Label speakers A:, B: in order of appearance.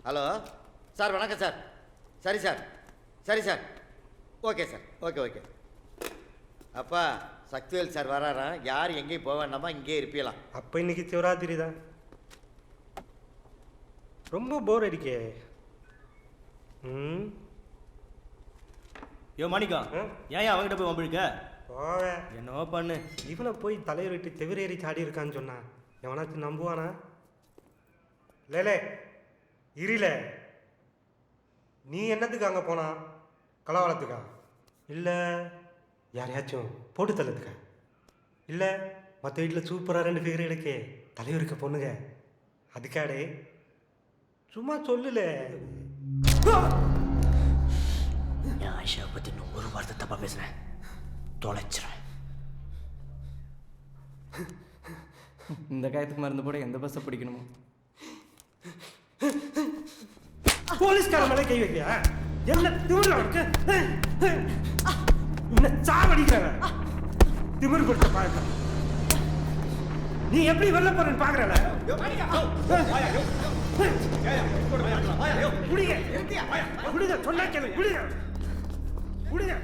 A: Hello sir, வணக்கம் sir. சரி sir, சரி sir, okay sir, okay okay. அப்பா சக்திவேல் சார் வராராம், யார் எங்கேயும் போக வேண்டாமா, இங்கேயே இருப்பீலாம்.
B: அப்போ இன்னைக்கு சிவராத்திரி தான். ரொம்ப போர் அடிக்கே.
C: யோ மாணிக்கம், ஏன் அவங்ககிட்ட போய் வம்பிழுக்க?
B: போவேன்.
C: என்னவோ பண்ணு.
B: இவனை போய் தலையை விட்டு தெவிரேறி சாடி இருக்கான்னு சொன்னான். எவனாச்சும் நம்புவானா? லேலே இரில, நீ என்னத்துக்கு அங்கே போனா? கலவரத்துக்கா? இல்லை யாரையாச்சும் போட்டு தள்ளதுக்கா? இல்லை மற்ற வீட்டில் சூப்பராக 2 ஃபிகர் எடுக்கே தலைவருக்க பொண்ணுங்க அதுக்காடே? சும்மா சொல்லல.
C: நான் ஆயிஷாவை பற்றி இன்னும் ஒரு வார்த்தை தப்பாக பேசுகிறேன், தொலைச்சிறேன்.
D: இந்த காயத்துக்கு மருந்து போட எந்த பஸ்ஸை பிடிக்கணுமோ?
B: போலீஸ்கார மேலே கை வைக்கியா? என்ன திமிர்ல இருக்கு? என்ன சாவடிக்கிறாங்க? திமிர் கொடுத்த பாருங்க. நீ எப்படி வெளில போறேன்னு பாக்குறல? குடிங்க, குடிங்க, சொன்னா கேளு, குடிங்க, குடிங்க.